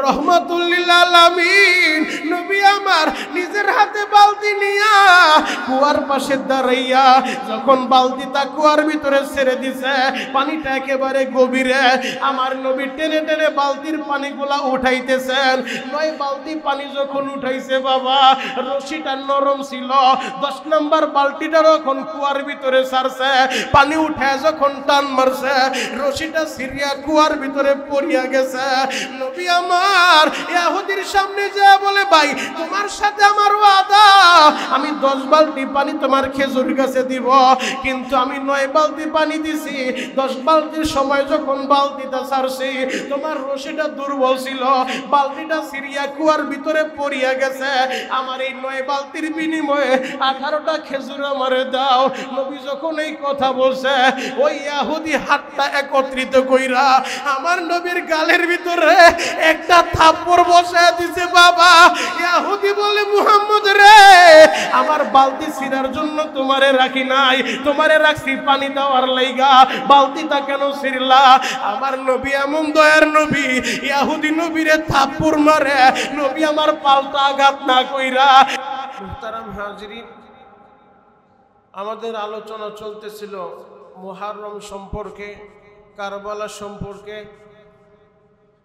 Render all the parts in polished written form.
রহমাতুল লিল আলামিন নবী আমার নিজের হাতে বালতি নিয়া কুয়ার পাশে দাঁড়াইয়া যখন বালতিটা কুয়ার ভিতরে ছেড়ে দিছে, পানিটা একেবারে গভীরে, আমার নবী টেনে টেনে বালতির পানিগুলা উঠাইতেছেন। 9 বালতি পানি যখন উঠাইছে বাবা, রশিটা নরম ছিল। 10 নম্বর বালতিটা যখন কুয়ার ভিতরে ছাড়ছে, পানি উঠায় যখন টান মারছে, রশিটা সিরিয়া কুয়ার ভিতরে পড়িয়া গেছে। নবী আমার ইহুদির সামনে যা বলে, ভাই তোমার সাথে আমার ওয়াদা, আমি 10 বালতি পানি তোমার খেজুর গাছে দিব, কিন্তু আমি 9 বালতি পানি দিছি। 10 বালতির সময় যখন বালতিটা ছাড়ছি, তোমার রশিটা দুর্বল ছিল, বালতিটা সিরিয়া কুয়ার ভিতরে পড়িয়া গেছে। আমার এই 9 বালতির বিনিময়ে 18টা খেজুর আমারে দাও। নবী যখন এই কথা বলছে, ওই ইহুদি হাতটা একত্রিত কইরা আমার নবীর গালের ভিতরে একটা থাপ্পড় বসায় দিছে। বাবা ইহুদি বলে, মুহাম্মদ রে, আমার বালতি ছিঁড়ার জন্য তোমারে রাখি নাই, তোমারে রাখছি পানি দেওয়ার লাইগা, বালতিটা কেন ছিঁড়লা? আমার নবী এমন দয়ার নবী, ইহুদি নবীরে থাপ্পড় মারে, নবী আমার পাল্টা আঘাত না কইরা। মুহতারাম হাজিরিন, আমাদের আলোচনা চলতেছিল মুহররম সম্পর্কে, কারবালা সম্পর্কে।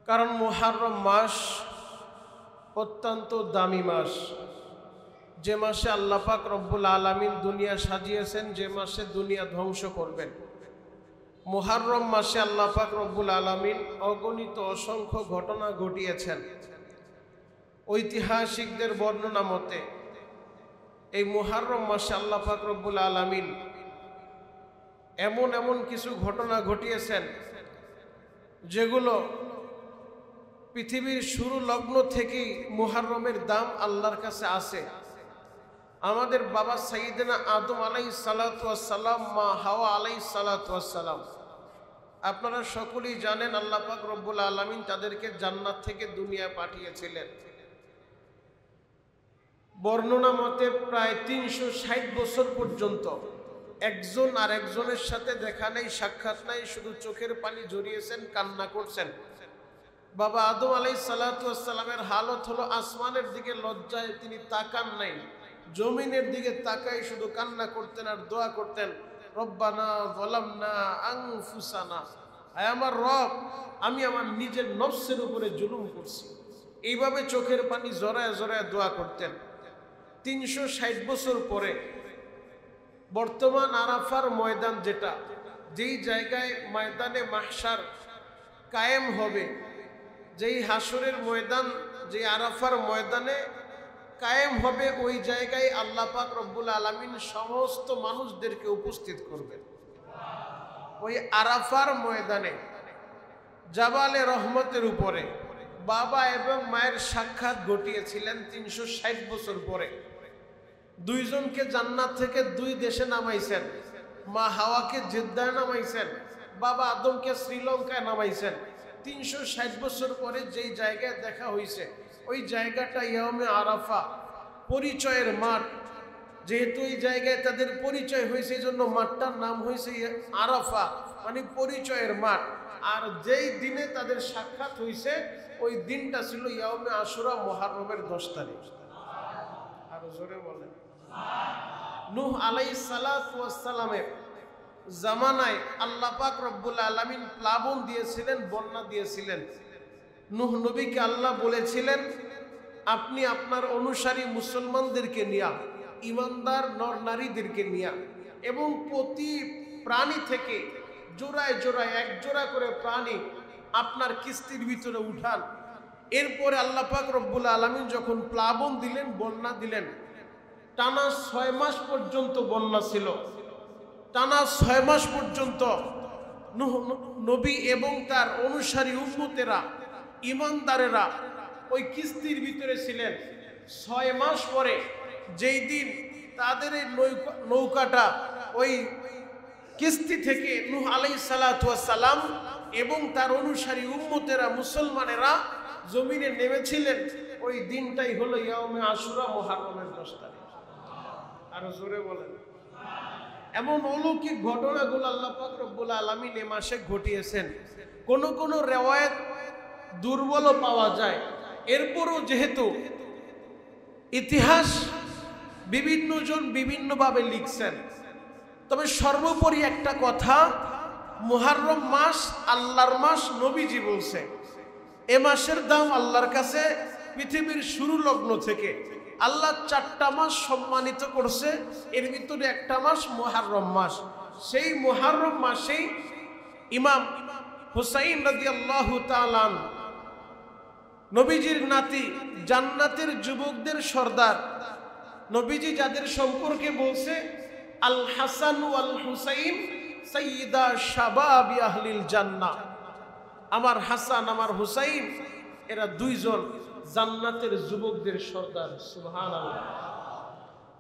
কারণ মুহররম মাস অত্যন্ত দামি মাস, যে মাসে আল্লাহ পাক রব্বুল আলামিন দুনিয়া সাজিয়েছেন, যে মাসে দুনিয়া ধ্বংস করবেন। মুহররম মাসে আল্লাহ পাক রব্বুল আলামিন অগণিত অসংখ্য ঘটনা ঘটিয়েছেন। ঐতিহাসিকদের বর্ণনা মতে এই মুহররম মাসে আল্লাহ পাক রব্বুল আলামিন এমন এমন কিছু ঘটনা ঘটিয়েছেন যেগুলো পৃথিবীর শুরু লগ্ন থেকেই মুহররমের দাম আল্লাহর কাছে আছে। আমাদের বাবা সাইয়েদনা আদম আলাইহিস সালাতু ওয়াস সালাম, মা হাওয়া আলাইহিস সালাতু ওয়াস সালাম, আপনারা সকলেই জানেন আল্লাহ পাক রব্বুল আলামিন তাদেরকে জান্নাত থেকে দুনিয়ায় পাঠিয়েছিলেন। বর্ণনা মতে প্রায় 360 বছর পর্যন্ত একজন আর একজনের সাথে দেখা নেই, সাক্ষাৎ নাই, শুধু চোখের পানি ঝরিয়েছেন, কান্না করছেন। বাবা আদম আলাইহিস সালাতু ওয়াস সালামের হালত হলো আসমানের দিকে লজ্জায় তিনি তাকান নাই, জমিনের দিকে তাকাই শুধু কান্না করতেন আর দোয়া করতেন, রব্বানা যালামনা আনফুসানা, আয় আমার রব, আমি আমার নিজের নফসের উপরে জুলুম করছি। এইভাবে চোখের পানি জড়ায় জড়ায় দোয়া করতেন। 360 বছর পরে বর্তমান আরাফার ময়দান, যেটা যেই জায়গায় ময়দানে মাহশার কায়েম হবে, যেই হাসরের ময়দান, যে আরাফার ময়দানে কায়েম হবে, ওই জায়গায় আল্লাহ পাক রব্বুল আলামিন সমস্ত মানুষদেরকে উপস্থিত করবেন। ওই আরাফার ময়দানে জাবালে রহমতের উপরে বাবা এবং মায়ের সাক্ষাৎ ঘটিয়েছিলেন 360 বছর পরে। দুইজনকে জান্নাত থেকে 2 দেশে নামাইছেন, মা হাওয়াকে জেদ্দায় নামাইছেন, বাবা আদমকে শ্রীলঙ্কায় নামাইছেন। 360 বছর পরে যেই জায়গায় দেখা হয়েছে, ওই জায়গাটা ইয়াউমে আরাফা, পরিচয়ের মাঠ। যেহেতু এই জায়গায় তাদের পরিচয় হয়েছে, এই জন্য মাঠটার নাম হয়েছে আরাফা, মানে পরিচয়ের মাঠ। আর যেই দিনে তাদের সাক্ষাৎ হয়েছে, ওই দিনটা ছিল ইয়াউমে আশুরা, মুহররমের 10 তারিখ। আরো জোরে বলেন। নূহ আলাইহিস সালাতু ওয়াস সালামের জামানায় আল্লাহ পাক রব্বুল আলামিন প্লাবন দিয়েছিলেন, বন্যা দিয়েছিলেন। নূহ নবীকে আল্লাহ বলেছিলেন, আপনি আপনার অনুসারী মুসলমানদেরকে নিয়া, ইমানদার নর নারীদেরকে নিয়া, এবং প্রতি প্রাণী থেকে জোড়ায় জোড়ায় 1 জোড়া করে প্রাণী আপনার কিস্তির ভিতরে উঠান। এরপরে আল্লাহ পাক রব্বুল আলামিন যখন প্লাবন দিলেন, বন্যা দিলেন, টানা 6 মাস পর্যন্ত বন্যা ছিল। টানা 6 মাস পর্যন্ত নূহ নবী এবং তার অনুসারী উম্মতেরা, ইমানদারেরা ওই কিস্তির ভিতরে ছিলেন। 6 মাস পরে যেই দিন তাদের এই নৌকাটা ওই কিস্তি থেকে নূহ আলাইহিস সালাতু ওয়াস সালাম এবং তার অনুসারী উম্মতেরা, মুসলমানেরা জমিনে নেমেছিলেন, ওই দিনটাই হলো ইয়াউমে আশুরা, মুহররমের 10 তারিখ। আরো জোরে বলেন। এমন অলৌকিক ঘটনাগুলো আল্লাহ পাক রব্বুল আলামিন এ মাসে ঘটিয়েছেন। কোন কোন রিওয়ায়াত দুর্বলও পাওয়া যায়। এরপরও যেহেতু ইতিহাস বিভিন্ন জন বিভিন্নভাবে লিখছেন, তবে সর্বোপরি একটা কথা, মুহররম মাস আল্লাহর মাস। নবীজি বলছে এ মাসের দাম আল্লাহর কাছে পৃথিবীর শুরু লগ্ন থেকে আল্লাহ 4টা মাস সম্মানিত করছে, এর ভিতরে একটা মাস মুহররম মাস। সেই মুহররম মাসেই ইমাম হুসাইন রাদিয়াল্লাহু তাআলা নবীজির নাতি, জান্নাতের যুবকদের সর্দার, নবীজি যাদের সম্পর্কে বলছে আল হাসান ওয়াল হুসাইন সাইয়্যিদা শাবাবি আহলিল জান্নাহ, আমার হাসান আমার হুসাইন এরা দুইজন জান্নাতের যুবকদের সর্দার। সুবহানাল্লাহ।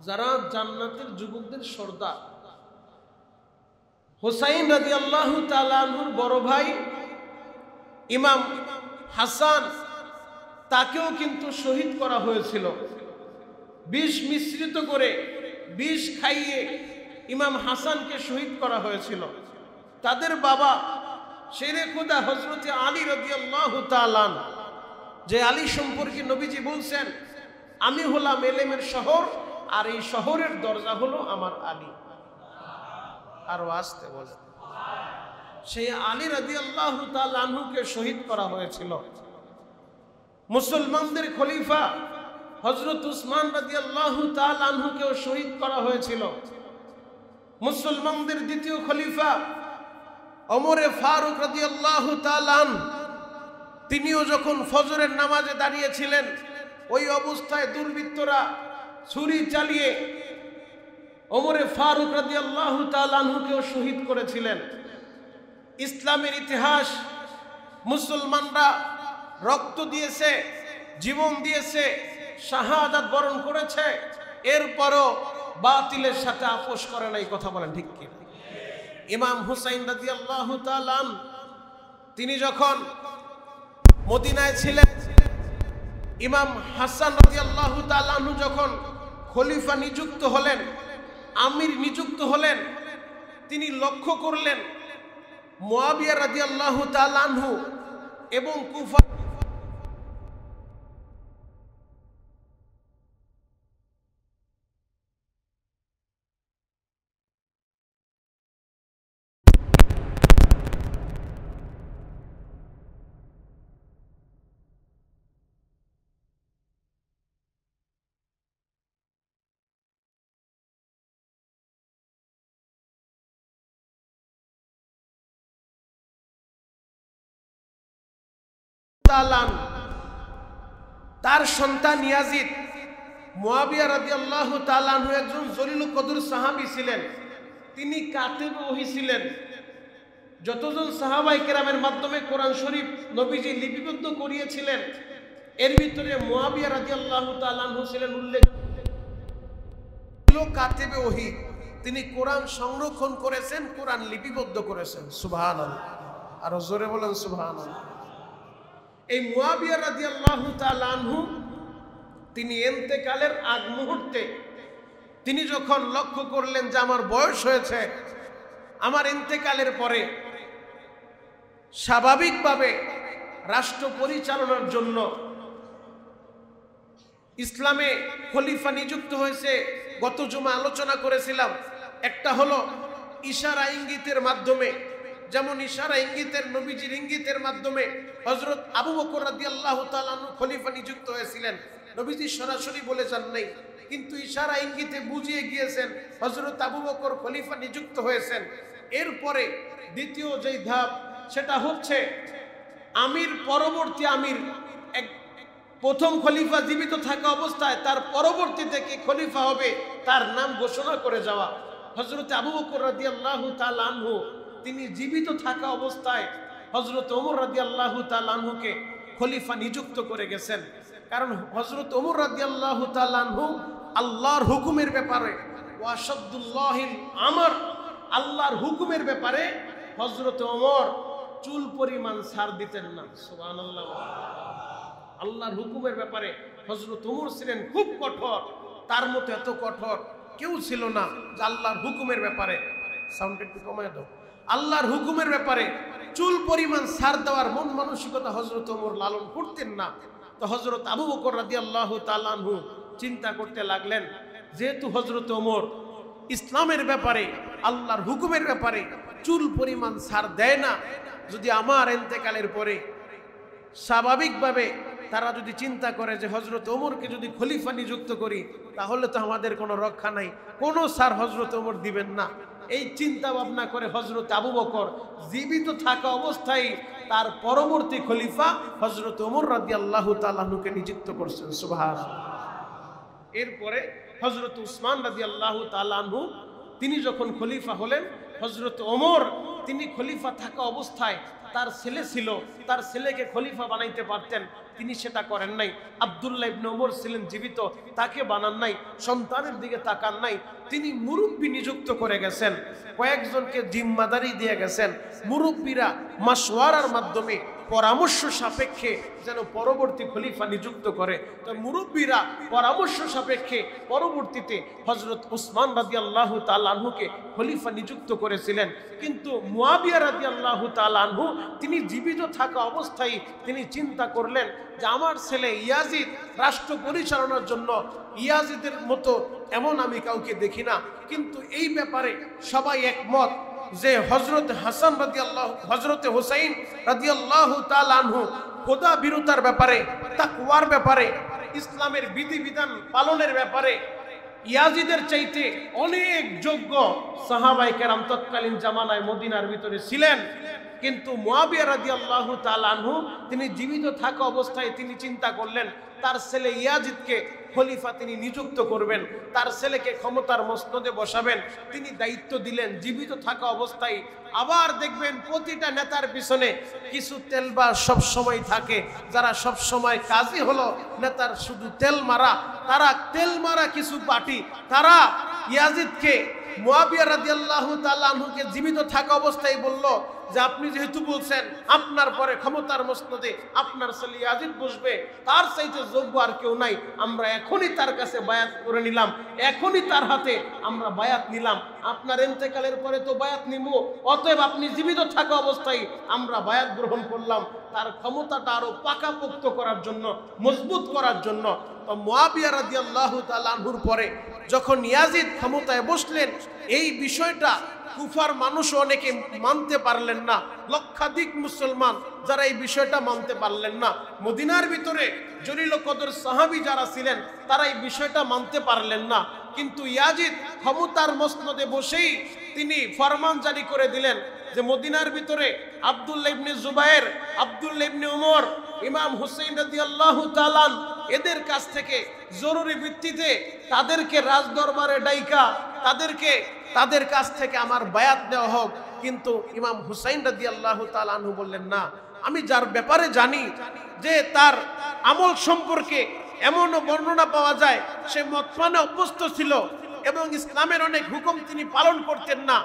যারা জান্নাতের যুবকদের সর্দার, হুসাইন রাদিয়াল্লাহু তাআলা আনহুর বড় ভাই ইমাম হাসান, তাকেও কিন্তু শহীদ করা হয়েছিল। বিষ মিশ্রিত করে, বিষ খাইয়ে ইমাম হাসানকে শহীদ করা হয়েছিল। তাদের বাবা শেরে খুদা হযরত আলী রাদিয়াল্লাহু তাআলা, যে আলী সম্পর্কে নবীজি বলছেন আমি হলাম এলেমের শহর, আর এই শহরের দরজা হলো আমার আলী। আর আসতে বলে সেই আলী রাদিয়াল্লাহু তাআলা আনহুকে শহীদ করা হয়েছিল। মুসলমানদের খলিফা হযরত উসমান রাদিয়াল্লাহু তাআলা আনহুকেও শহীদ করা হয়েছিল। মুসলমানদের দ্বিতীয় খলিফা ওমরে ফারুক রাদিয়াল্লাহু তাআলা তিনিও যখন ফজরের নামাজে দাঁড়িয়েছিলেন, ওই অবস্থায় দুর্বৃত্তরা ছুরি চালিয়ে ওমরে ফারুক রাদিয়াল্লাহু তাআলা আনহুকেও শহীদ করেছিলেন। ইসলামের ইতিহাস, মুসলমানরা রক্ত দিয়েছে, জীবন দিয়েছে, শাহাদাত বরণ করেছে, এরপরও বাতিলের সাথে আপোষ করে নাই। কথা বলেন ঠিক কি? ইমাম হুসাইন রাদিয়াল্লাহু তাআলা তিনি যখন মদিনায় ছিলেন, ইমাম হাসান রাদিয়াল্লাহু তাআলা যখন খলিফা নিযুক্ত হলেন, আমির নিযুক্ত হলেন, তিনি লক্ষ্য করলেন মুয়াবিয়া রাদিয়াল্লাহু তাআলা আনহু এবং কুফা তার সন্তান ইয়াজিদ, মুয়াবিয়া রাদিয়াল্লাহু তাআলা আনহু একজন জলিলুল কদর সাহাবী ছিলেন, তিনি কাতিব ওহী ছিলেন। যতজন সাহাবায়ে কেরামের মাধ্যমে কোরআন শরীফ নবীজি লিপিবদ্ধ করিয়েছিলেন, এর ভিতরে মুয়াবিয়া রাদিয়াল্লাহু তাআলা আনহু ছিলেন উল্লেখ কাতিব ওহী। তিনি কোরআন সংরক্ষণ করেছেন, কোরআন লিপিবদ্ধ করেছেন। সুবহানাল্লাহ। আর জোরে বলেন সুবহানাল্লাহ। এই মুয়াবিয়া রাদিয়াল্লাহু তাআলা আনহু তিনি ইন্তেকালের আগ মুহূর্তে তিনি যখন লক্ষ্য করলেন যে আমার বয়স হয়েছে, আমার ইন্তেকালের পরে স্বাভাবিকভাবে রাষ্ট্র পরিচালনার জন্য ইসলামে খলিফা নিযুক্ত হয়েছে। গত জুমা আলোচনা করেছিলাম, একটা হলো ইশারা ইঙ্গিতের মাধ্যমে, যেমন ইশারা ইঙ্গিতের, নবীজির ইঙ্গিতের মাধ্যমে হযরত আবু বকর রাদিয়াল্লাহু তাআলা আনহু খলিফা নিযুক্ত হয়েছিলেন। নবীজি সরাসরি বলে যান নাই, কিন্তু ইশারা ইঙ্গিতে বুঝিয়ে গিয়েছেন হযরত আবু বকর খলিফা নিযুক্ত হয়েছেন। এরপরে দ্বিতীয় যেই ধাপ, সেটা হচ্ছে আমির পরবর্তী আমির, প্রথম খলিফা জীবিত থাকা অবস্থায় তার পরবর্তীতে কে খলিফা হবে তার নাম ঘোষণা করে যাওয়া। হযরত আবু বকর রাদিয়াল্লাহু তাআলা আনহু তিনি জীবিত থাকা অবস্থায় হযরত ওমর রাদিয়াল্লাহু তাআলা আনহুকে খলিফা নিযুক্ত করে গেছেন। কারণ হযরত ওমর রাদিয়াল্লাহু তাআলা আনহু আল্লাহর হুকুমের ব্যাপারে ওয়াশাদুল্লাহিল আমর, আল্লাহর হুকুমের ব্যাপারে হযরত ওমর চুল পরিমাণ ছাড় দিতেন না। সুবহানাল্লাহ। আল্লাহর হুকুমের ব্যাপারে হযরত ওমর ছিলেন খুব কঠোর, তার মতো এত কঠোর কেউ ছিল না যে আল্লাহর হুকুমের ব্যাপারে, সাউন্ড একটু কমায় দাও, আল্লাহর হুকুমের ব্যাপারে চুল পরিমাণ ছাড় দেওয়ার মন মানসিকতা হযরত ওমর লালন করতেন না। তো হযরত আবু বকর রাদিয়াল্লাহু তাআলা আনহু চিন্তা করতে লাগলেন, যেহেতু হযরত ওমর ইসলামের ব্যাপারে আল্লাহর হুকুমের ব্যাপারে চুল পরিমাণ ছাড় দেয় না, যদি আমার ইন্তেকালের পরে স্বাভাবিকভাবে তারা যদি চিন্তা করে যে হযরত ওমরকে যদি খলিফা নিযুক্ত করি তাহলে তো আমাদের কোনো রক্ষা নাই, কোনো ছাড় হযরত ওমর দিবেন না। এই চিন্তা ভাবনা করে হযরত আবু বকর জীবিত থাকা অবস্থায় তার পরবর্তী খলিফা হযরত ওমর রাদিয়াল্লাহু তাআলা আনহুকে নিযুক্ত করছেন। সুবহানাল্লাহ। এরপরে হযরত উসমান রাদিয়াল্লাহু তাআলা আনহু তিনি যখন খলিফা হলেন, হযরত ওমর তিনি খলিফা থাকা অবস্থায় তার ছেলে ছিল, তার ছেলেকে খলিফা বানাইতে পারতেন, তিনি সেটা করেন নাই। আব্দুল্লাহ ইবনে ওমর ছিলেন জীবিত, তাকে বানান নাই, সন্তানের দিকে তাকান নাই। তিনি মুরব্বী নিযুক্ত করে গেছেন, কয়েকজনকে জিম্মাদারি দিয়ে গেছেন। মুরব্বীরা মাশওয়ারার মাধ্যমে পরামর্শ সাপেক্ষে যেন পরবর্তী খলিফা নিযুক্ত করে। তো মুরব্বীরা পরামর্শ সাপেক্ষে পরবর্তীতে হযরত উসমান রাদিয়াল্লাহু তাআলা আনহুকে খলিফা নিযুক্ত করেছিলেন। কিন্তু মুয়াবিয়া রাদিয়াল্লাহু তাআলা আনহু তিনি জীবিত থাকা অবস্থায় তিনি চিন্তা করলেন যে আমার ছেলে ইয়াজিদ রাষ্ট্র পরিচালনার জন্য, ইয়াজিদের মতো এমন আমি কাউকে দেখি না। কিন্তু এই ব্যাপারে সবাই একমত যে হযরত হাসান রাদিয়াল্লাহু হযরত হুসাইন রাদিয়াল্লাহু তাআলা আনহু খোদা বিরুতার ব্যাপারে, তাকওয়ার ব্যাপারে, ইসলামের বিধিবিধান পালনের ব্যাপারে ইয়াজিদের চাইতে অনেক যোগ্য সাহাবায়ে কেরাম তৎকালীন জামানায় মদিনার ভিতরে ছিলেন। কিন্তু মুয়াবিয়া রাদিয়াল্লাহু তাআলা আনহু তিনি জীবিত থাকা অবস্থায় তিনি চিন্তা করলেন তার ছেলে ইয়াজিদকে খলিফা তিনি নিযুক্ত করবেন, তার ছেলেকে ক্ষমতার মসনদে বসাবেন। তিনি দায়িত্ব দিলেন জীবিত থাকা অবস্থায়। আবার দেখবেন প্রতিটা নেতার পিছনে কিছু তেলবাজ সব সময় থাকে, যারা সব সময় কাজই হলো নেতার শুধু তেল মারা। তারা তেল মারা কিছু পার্টি তারা ইয়াজিদকে, মুয়াবিয়া রাদিয়াল্লাহু তাআলা আনহুকে জীবিত থাকা অবস্থায় বলল যে আপনি যেহেতু বলছেন আপনার পরে ক্ষমতার মসনদে আপনার ছেলে ইয়াজিদ বসবে, তার চাইতে যোগ্য আর কেউ নাই, আমরা এখনই তার কাছে বায়াত করে নিলাম, এখনই তার হাতে আমরা বায়াত নিলাম। আপনার ইন্তেকালের পরে তো বায়াত নিব, অতএব আপনি জীবিত থাকা অবস্থায় আমরা বায়াত গ্রহণ করলাম তার ক্ষমতাটা আরো পাকাপোক্ত করার জন্য, মজবুত করার জন্য। তো মুয়াবিয়া রাদিয়াল্লাহু তাআলা আনহুর পরে যখন ইয়াজিদ ক্ষমতায় বসলেন, এই বিষয়টা কুফার মানুষ অনেকে মানতে পারলেন না, লক্ষাধিক মুসলমান যারা এই বিষয়টা মানতে পারলেন না। মদিনার ভিতরে জলিল কদর সাহাবী যারা ছিলেন তারা এই বিষয়টা মানতে পারলেন না। কিন্তু ইয়াজিদ ক্ষমতার মসনদে বসেই তিনি ফরমান জারি করে দিলেন যে মদিনার ভিতরে আব্দুল্লাহ ইবনে জুবায়ের, আব্দুল্লাহ ইবনে ওমর, ইমাম হুসাইন রাদিয়াল্লাহু তাআলা এদের কাছ থেকে জরুরি ভিত্তিতে তাদেরকে রাজদরবারে ডাইকা তাদের কাছ থেকে আমার বায়াত দেওয়া হোক। কিন্তু ইমাম হুসাইন রাদিয়াল্লাহু তাআলা আনহু বললেন না, আমি যার ব্যাপারে জানি যে তার আমল সম্পর্কে এমনও বর্ণনা পাওয়া যায় সে মদপানে অভ্যস্ত ছিল এবং ইসলামের অনেক হুকুম তিনি পালন করতেন না।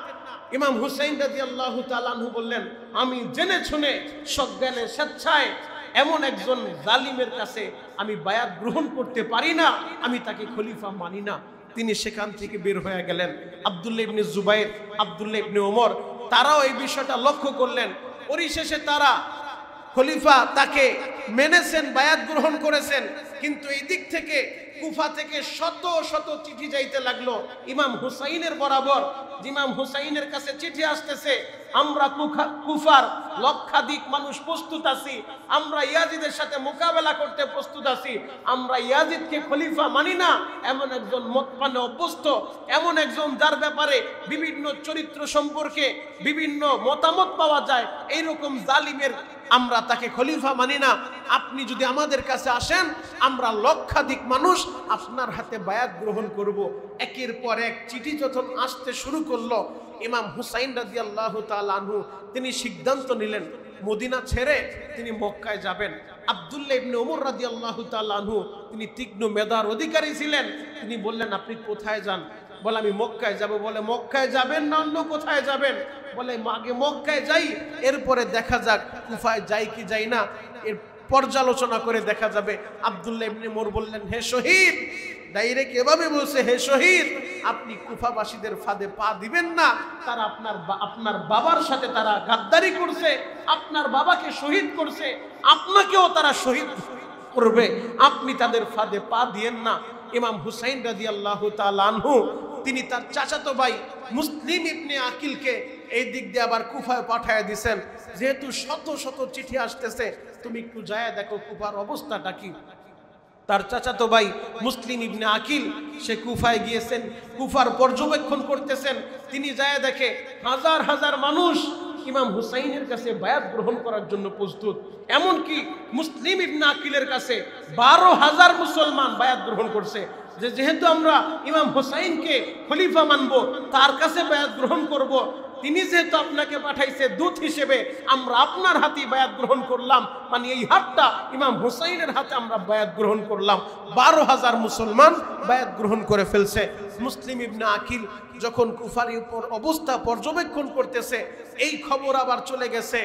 ইমাম হুসাইন রাদিয়াল্লাহু তাআলা আনহু বললেন, আমি জেনে শুনে সজ্ঞানে স্বেচ্ছায় এমন একজন জালিমের কাছে আমি বায়াত গ্রহণ করতে পারি না, আমি তাকে খলিফা মানি না। তিনি সেখান থেকে বের হয়ে গেলেন। আব্দুল্লাহ ইবনে জুবায়ের, আব্দুল্লাহ ইবনে ওমর তারাও এই বিষয়টা লক্ষ্য করলেন। পরিশেষে তারা খলিফা তাকে মেনেছেন, বায়াত গ্রহণ করেছেন। কিন্তু এই দিক থেকে কুফা থেকে শত শত চিঠি যাইতে লাগলো ইমাম হুসাইনের বরাবর। ইমাম হুসাইনের কাছে চিঠি আসতেছে, আমরা কুফার লক্ষাধিক মানুষ প্রস্তুত আছি, আমরা ইয়াজিদের সাথে মোকাবেলা করতে প্রস্তুত আছি, আমরা ইয়াজিদকে খলিফা মানি না। এমন একজন মদপানে অভ্যস্ত, এমন একজন যার ব্যাপারে বিভিন্ন চরিত্র সম্পর্কে বিভিন্ন মতামত পাওয়া যায়, এইরকম জালিমের আমরা তাকে খলিফা মানি না। আপনি যদি আমাদের কাছে আসেন, আমরা লক্ষাধিক মানুষ আপনার হাতে বায়াত গ্রহণ করব। একের পর এক চিঠি যখন আসতে শুরু করলো, ইমাম হুসাইন রাদিয়াল্লাহু তাআলা আনহু তিনি সিদ্ধান্ত নিলেন মদিনা ছেড়ে তিনি মক্কায় যাবেন। আব্দুল্লাহ ইবনে ওমর রাদিয়াল্লাহু তাআলা আনহু তিনি তীক্ষ্ণ মেধার অধিকারী ছিলেন। তিনি বললেন, আপনি কোথায় যান? বলে, আমি মক্কায় যাব। বলে, মক্কায় যাবেন না অন্য কোথায় যাবেন? বলে, আগে মক্কায় যাই, এরপরে দেখা যাক কুফায় যাই কি যাই না, এর পর্যালোচনা করে দেখা যাবে। আব্দুল্লাহ ইবনে ওমর বললেন, হে শহীদ, ডাইরেক্ট এভাবে বলছে, হে শহীদ, আপনি কুফাবাসীদের ফাঁদে পা দিবেন না। তারা আপনার বাবার সাথে তারা গাদ্দারি করছে, আপনার বাবাকে শহীদ করছে, আপনাকেও তারা শহীদ করবে, আপনি তাদের ফাঁদে পা দিয়েন না। ইমাম হুসাইন রাদিয়াল্লাহু তাআলা আনহু তিনি তার চাচাতো ভাই মুসলিম ইবনে আকিলকে এই দিক দিয়ে আবার কুফায় পাঠায় দিয়েছেন। যেহেতু শত শত চিঠি আসতেছে, তুমি একটু যায় দেখো কুফার অবস্থাটা কি। তার চাচাতো ভাই মুসলিম ইবনে আকিল সে কুফায় গিয়েছেন, কুফার পর্যবেক্ষণ করতেছেন। তিনি যায় দেখে হাজার হাজার মানুষ ইমাম হুসাইনের কাছে বায়াত গ্রহণ করার জন্য প্রস্তুত। এমনকি মুসলিম ইবনে আকিলের কাছে 12,000 মুসলমান বায়াত গ্রহণ করছে, যে যেহেতু আমরা ইমাম হুসাইনকে খলিফা মানব, তার কাছে বায়াত গ্রহণ করব, তিনি যেহেতু আপনাকে পাঠাইছে দূত হিসেবে, আমরা আপনার হাতে বায়াত গ্রহণ করলাম, মানে এই হাতটা ইমাম হুসাইনের হাতে আমরা বায়াত গ্রহণ করলাম। 12,000 মুসলমান বায়াত গ্রহণ করে ফেলছে। মুসলিম ইবনে আকিল যখন কুফার উপর অবস্থা পর্যবেক্ষণ করতেছে, এই খবর আবার চলে গেছে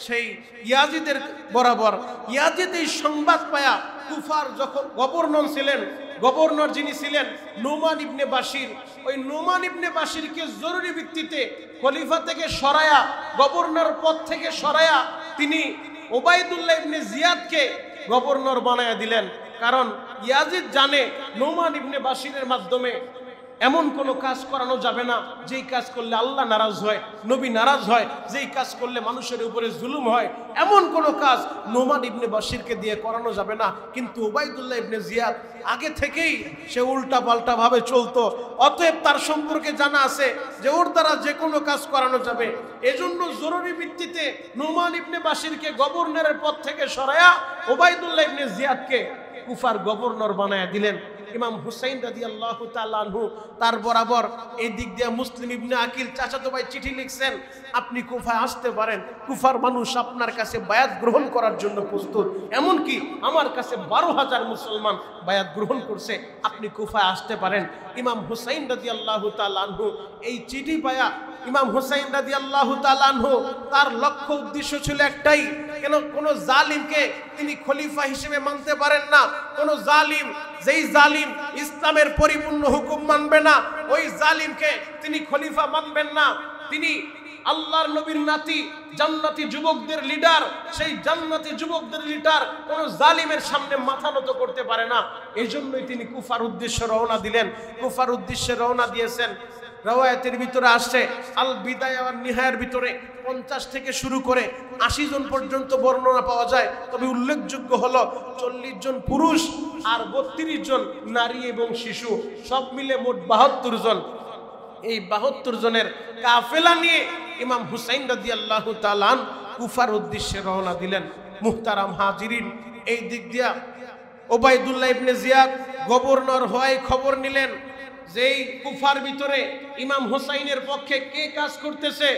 সেই ইয়াজিদের বরাবর। ইয়াজিদ এই সংবাদ পায়া কুফার যখন গভর্নর ছিলেন, গভর্নর যিনি ছিলেন নোমান ইবনে বাশির, ওই নোমান ইবনে বাশিরকে জরুরি ভিত্তিতে খলিফা থেকে সরায়া, গভর্নর পদ থেকে সরায়া তিনি ওবায়দুল্লাহ ইবনে জিয়াদকে গভর্নর বানায়া দিলেন। কারণ ইয়াজিদ জানে নোমান ইবনে বাশিরের মাধ্যমে এমন কোনো কাজ করানো যাবে না যেই কাজ করলে আল্লাহ নারাজ হয়, নবী নারাজ হয়, যেই কাজ করলে মানুষের উপরে জুলুম হয়, এমন কোনো কাজ নোমান ইবনে বাশিরকে দিয়ে করানো যাবে না। কিন্তু ওবায়দুল্লাহ ইবনে জিয়াদ আগে থেকেই সে উল্টা পাল্টা ভাবে চলতো, অতএব তার সম্পর্কে জানা আছে যে ওর দ্বারা যে কোনো কাজ করানো যাবে। এজন্য জরুরি ভিত্তিতে নোমান ইবনে বাশিরকে গভর্নরের পদ থেকে সরায়া ওবায়দুল্লাহ ইবনে জিয়াদকে কুফার গভর্নর বানায়া দিলেন। ইমাম হুসাইন রাদিয়াল্লাহু তাআলা আনহু তার বরাবর এই দিক দিয়ে মুসলিম ইবনে আকিল চাচাতো ভাই চিঠি লিখছেন, আপনি কুফায় আসতে পারেন, কুফার মানুষ আপনার কাছে বায়াত গ্রহণ করার জন্য প্রস্তুত, এমনকি আমার কাছে 12,000 মুসলমান বায়াত গ্রহণ করছে, আপনি কুফায় আসতে পারেন। ইমাম হুসাইন রাদিয়াল্লাহু তাআলা আনহু এই চিঠি পায়া ইমাম হুসাইন রাদিয়াল্লাহু তাআলা আনহু তার লক্ষ্য উদ্দেশ্য ছিল একটাই, কেন কোন জালিমকে তিনি খলিফা হিসেবে মানতে পারেন না। কোন জালিম, যেই জালিম ইসলামের পরিপূর্ণ হুকুম মানবে না, ওই জালিমকে তিনি খলিফা মানবেন না। তিনি আল্লাহর নবীর নাতি, জান্নাতি যুবকদের লিডার, সেই জান্নাতি যুবকদের লিডার কোন জালিমের সামনে মাথা নত করতে পারে না। এই জন্যই তিনি কুফার উদ্দেশ্যে রওনা দিলেন। কুফার উদ্দেশ্যে রওনা দিয়েছেন। রওয়ায়াতের ভিতরে আসছে, আল বিদায়া ওয়ান নিহায়ার ভিতরে 50 থেকে শুরু করে 80 জন পর্যন্ত বর্ণনা পাওয়া যায়। তবে উল্লেখযোগ্য হলো 40 জন পুরুষ আর 32 জন নারী এবং শিশু, সব মিলে মোট 72 জন। এই 72 জনের কাফেলা নিয়ে ইমাম হুসাইন রাদিয়াল্লাহু তাআলা কুফার উদ্দেশ্যে রওনা দিলেন। মুহতারাম হাজিরিন, এই দিক দিয়া ওবায়দুল্লাহ ইবনে জিয়াদ গভর্নর হওয়ায় খবর নিলেন যেই কুফার ভিতরে ইমাম হুসাইনের পক্ষে কে কাজ করতেছে।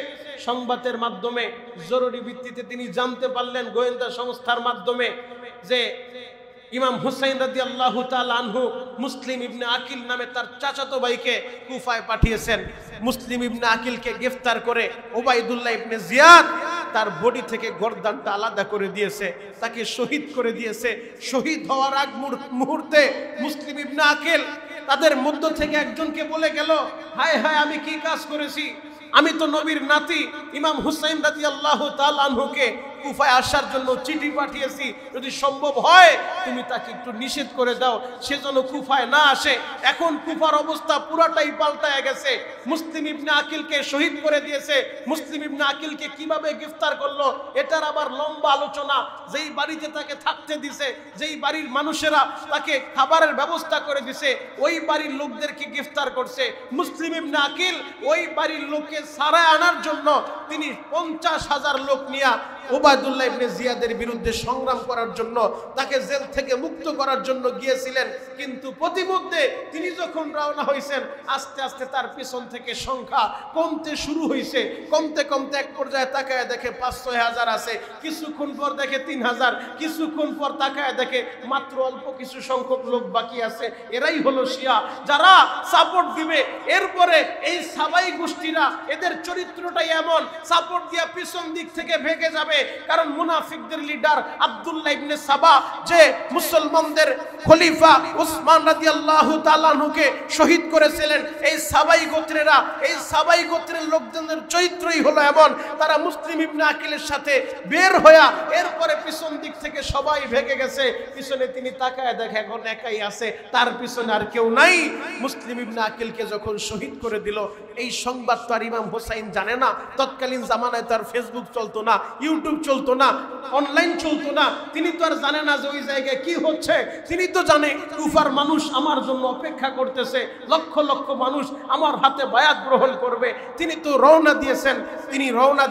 সংবাদের মাধ্যমে জরুরি ভিত্তিতে তিনি জানতে পারলেন গোয়েন্দা সংস্থার মাধ্যমে যে ইমাম হুসাইন রাদিয়াল্লাহু তাআলা আনহু মুসলিম ইবনে আকিল নামে তার চাচাতো ভাইকে কুফায় পাঠিয়েছেন। মুসলিম ইবনে আকিলকে গ্রেফতার করে ওবায়দুল্লাহ ইবনে জিয়াদ তার বডি থেকে গর্দানটা আলাদা করে দিয়েছে, তাকে শহীদ করে দিয়েছে। শহীদ হওয়ার আগ মুহূর্তে মুসলিম ইবনে আকিল তাদের মধ্য থেকে একজনকে বলে গেল, হায় হায়, আমি কি কাজ করেছি, আমি তো নবীর নাতি ইমাম হুসাইন রাদিয়াল্লাহু তাআলা আনহুকে কুফায় আসার জন্য চিঠি পাঠিয়েছি, যদি সম্ভব হয় তুমি তাকে একটু নিষেধ করে দাও, সে যেন কুফায় না আসে। এখন কুফার অবস্থা পুরাটাই পাল্টায় গেছে। মুসলিম ইবনে আকিলকে শহীদ করে দিয়েছে। মুসলিম ইবনে আকিলকে কিভাবে গ্রেফতার করলো এটার আবার লম্বা আলোচনা। যেই বাড়িতে তাকে থাকতে দিছে, যেই বাড়ির মানুষেরা তাকে খাবারের ব্যবস্থা করে দিছে, ওই বাড়ির লোকদেরকে গ্রেফতার করছে। মুসলিম ইবনে আকিল ওই বাড়ির লোককে সারায় আনার জন্য তিনি 50,000 লোক নিয়ে ওবায়দুল্লাহ ইবনে জিয়াদের বিরুদ্ধে সংগ্রাম করার জন্য, তাকে জেল থেকে মুক্ত করার জন্য গিয়েছিলেন। কিন্তু প্রতিমধ্যে তিনি যখন রওনা হয়েছেন, আস্তে আস্তে তার পিছন থেকে সংখ্যা কমতে শুরু হয়েছে। কমতে কমতে এক পর্যায়ে তাকায় দেখে 5-6 আছে, কিছুক্ষণ পর দেখে 3000, কিছুক্ষণ পর তাকায় দেখে মাত্র অল্প কিছু সংখ্যক লোক বাকি আছে। এরাই হলো শিয়া, যারা সাপোর্ট দিবে। এরপরে এই সাবাই গোষ্ঠীরা, এদের চরিত্রটাই এমন, সাপোর্ট দিয়া পিছন দিক থেকে ভেঙে যাবে, যাবে, কারণ মুনাফিকদের লিডার আব্দুল্লাহ ইবনে সাবা যে মুসলমানদের খলিফা উসমান রাদিয়াল্লাহু তাআলা আনহুকে শহীদ করেছিলেন, এই সাবাই গোত্রেরা, এই সাবাই গোত্রের লোকজনের চরিত্রই হলো এমন, তারা মুসলিম ইবনে আকিলের সাথে বের হয়ে এরপরে পিছন দিক থেকে সবাই ভেগে গেছে, পিছনে তিনি তাকায় দেখে এখন একাই আছে, তার পিছনে আর কেউ নাই। মুসলিম ইবনে আকিলকে যখন শহীদ করে দিল, এই সংবাদ তো আর ইমাম হোসাইন জানে না। তৎকালীন জামানায় তার ফেসবুক চলতো না, ইউটিউব চলতো না, অনলাইন চলতো না, তিনি তো আর জানে না যে ওই জায়গায় কি হচ্ছে। তিনি তো জানে কুফার মানুষ আমার জন্য অপেক্ষা করতেছে, লক্ষ লক্ষ মানুষ আমার হাতে বায়াত গ্রহণ করবে। তিনি তো রওনা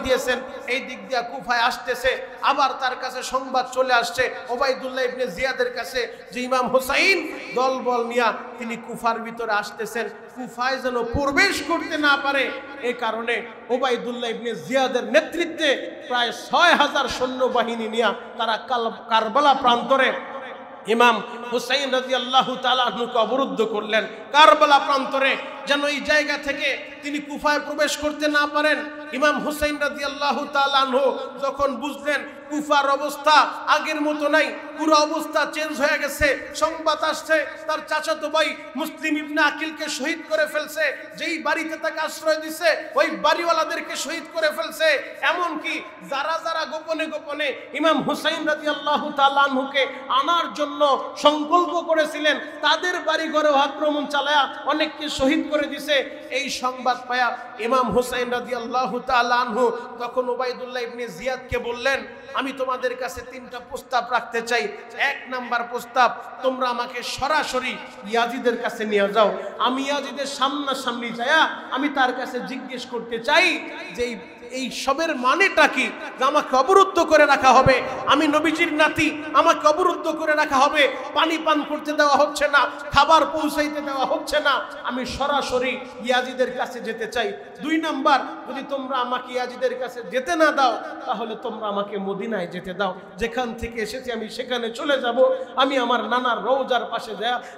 দিয়েছেন, এই দিক দিয়ে কুফায় আসতেছে। আবার তার কাছে সংবাদ চলে আসছে ওবাইদুল্লাহ ইবনে জিয়াদের কাছে যে ইমাম হোসাইন দলবল নিয়ে তিনি কুফার ভিতরে আসতেছেন, কুফায় যেন প্রবেশ করতে না পারে। এই কারণে ওবাইদুল্লাহ ইবনে জিয়াদের নেতৃত্বে প্রায় ৬,০০০ সৈন্যবাহিনী নিয়ে তারা কারবালা প্রান্তরে ইমাম হুসাইন রাদিয়াল্লাহু তাআলা আনহুকে অবরুদ্ধ করলেন কারবালা প্রান্তরে, যেন এই জায়গা থেকে তিনি কুফায় প্রবেশ করতে না পারেন। ইমাম হুসাইন রাদিয়াল্লাহু তাআলা আনহু যখন বুঝলেন কুফার অবস্থা আগের মতো নাই, পুরো অবস্থা চেঞ্জ হয়ে গেছে, সংবাদ আসছে তার চাচাতো ভাই মুসলিম ইবনে আকিলকে শহীদ করে ফেলছে, যেই বাড়িতে তাকে আশ্রয় দিছে ওই বাড়িওয়ালাদেরকে শহীদ করে ফেলছে, এমনকি যারা যারা গোপনে গোপনে ইমাম হুসাইন রাদিয়াল্লাহু তাআলা আনহুকে আনার জন্য সংকল্প করেছিলেন তাদের বাড়ি ঘরে আক্রমণ চালায়া অনেককে শহীদ করে দিছে। এই সংবাদ পায়া ইমাম হুসাইন রাদিয়াল্লাহু তাআলা আনহু তখন ওবাইদুল্লাহ ইবনে জিয়াদকে বললেন, আমি তোমাদের কাছে 3টা প্রস্তাব রাখতে চাই। 1 নাম্বার প্রস্তাব, তোমরা আমাকে সরাসরি ইয়াজিদের কাছে নিয়ে যাও, আমি ইয়াজিদের সামনাসামনি যায়া আমি তার কাছে জিজ্ঞেস করতে চাই যে এই সবের মানেটা কি, যে আমাকে অবরুদ্ধ করে রাখা হবে, আমি নবীজির নাতি, আমাকে অবরুদ্ধ করে রাখা হবে, পানি পান করতে দেওয়া হচ্ছে না, খাবার পৌঁছাইতে দেওয়া হচ্ছে না, আমি সরাসরি ইয়াজিদের কাছে যেতে চাই। 2 নাম্বার, যদি তোমরা আমাকে ইয়াজিদের কাছে যেতে না দাও তাহলে তোমরা আমাকে মদিনায় যেতে দাও, যেখান থেকে এসেছি আমি সেখানে চলে যাব, আমি আমার নানার রওজার পাশে